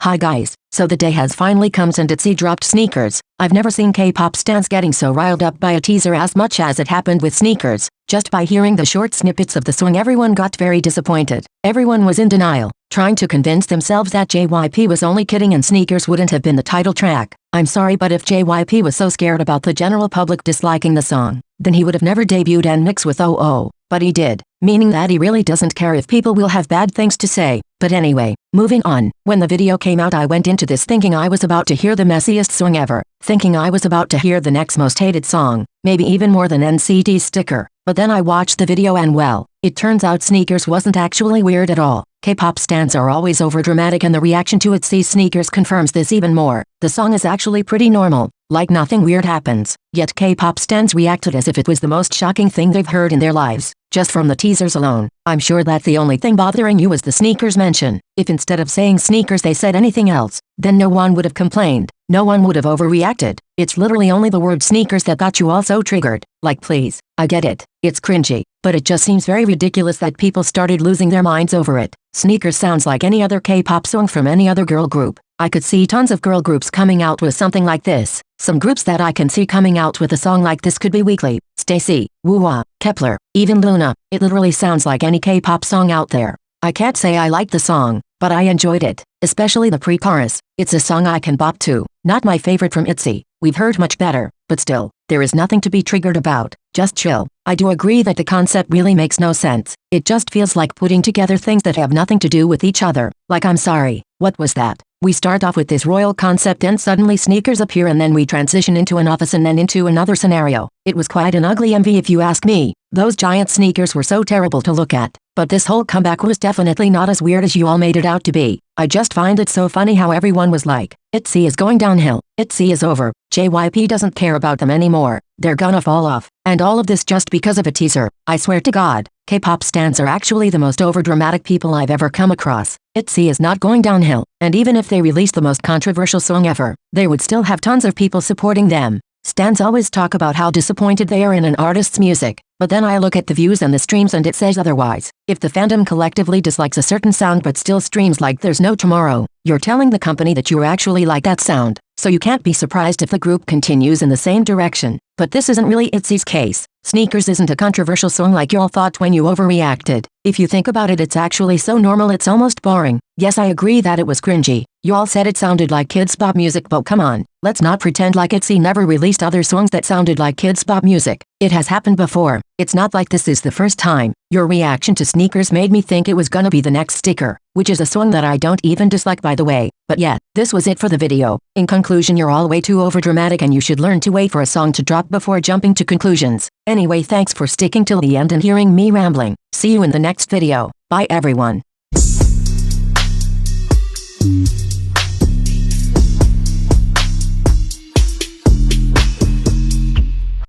Hi guys, so the day has finally come and itzy dropped Sneakers. I've never seen K-pop stans getting so riled up by a teaser as much as it happened with Sneakers. Just by hearing the short snippets of the song everyone got very disappointed. Everyone was in denial, trying to convince themselves that JYP was only kidding and Sneakers wouldn't have been the title track. I'm sorry, but if JYP was so scared about the general public disliking the song, then he would have never debuted and mixed with OO. But he did, meaning that he really doesn't care if people will have bad things to say. But anyway, moving on. When the video came out I went into this thinking I was about to hear the messiest song ever, thinking I was about to hear the next most hated song, maybe even more than NCT's Sticker. But then I watched the video and well, it turns out Sneakers wasn't actually weird at all. K-pop stans are always overdramatic and the reaction to itzy's Sneakers confirms this even more. The song is actually pretty normal, like nothing weird happens, yet K-pop stans reacted as if it was the most shocking thing they've heard in their lives. Just from the teasers alone, I'm sure that the only thing bothering you was the Sneakers mention. If instead of saying Sneakers they said anything else, then no one would have complained. No one would have overreacted. It's literally only the word Sneakers that got you all so triggered. Like please, I get it. It's cringy, but it just seems very ridiculous that people started losing their minds over it. Sneakers sounds like any other K-pop song from any other girl group. I could see tons of girl groups coming out with something like this. Some groups that I can see coming out with a song like this could be Weekly, Stacy, Woo-wah, Kepler, even Luna. It literally sounds like any K-pop song out there. I can't say I liked the song, but I enjoyed it, especially the pre-chorus. It's a song I can bop to. Not my favorite from itzy. We've heard much better, but still, there is nothing to be triggered about. Just chill. I do agree that the concept really makes no sense. It just feels like putting together things that have nothing to do with each other. Like I'm sorry, what was that? We start off with this royal concept and suddenly Sneakers appear and then we transition into an office and then into another scenario. It was quite an ugly MV if you ask me. Those giant sneakers were so terrible to look at. But this whole comeback was definitely not as weird as you all made it out to be. I just find it so funny how everyone was like, itzy is going downhill, itzy is over, JYP doesn't care about them anymore, they're gonna fall off. And all of this just because of a teaser. I swear to God, K-pop stans are actually the most overdramatic people I've ever come across. Itzy is not going downhill, and even if they released the most controversial song ever, they would still have tons of people supporting them. Stans always talk about how disappointed they are in an artist's music, but then I look at the views and the streams and it says otherwise. If the fandom collectively dislikes a certain sound but still streams like there's no tomorrow, you're telling the company that you actually like that sound, so you can't be surprised if the group continues in the same direction. But this isn't really itzy's case. Sneakers isn't a controversial song like y'all thought when you overreacted. If you think about it, it's actually so normal it's almost boring. Yes, I agree that it was cringy. Y'all said it sounded like kids pop music, but come on, let's not pretend like itzy never released other songs that sounded like kids pop music. It has happened before. It's not like this is the first time. Your reaction to Sneakers made me think it was gonna be the next Sticker, which is a song that I don't even dislike by the way. But yeah, this was it for the video. In conclusion, you're all way too overdramatic and you should learn to wait for a song to drop before jumping to conclusions. Anyway, thanks for sticking till the end and hearing me rambling. See you in the next video. Bye everyone.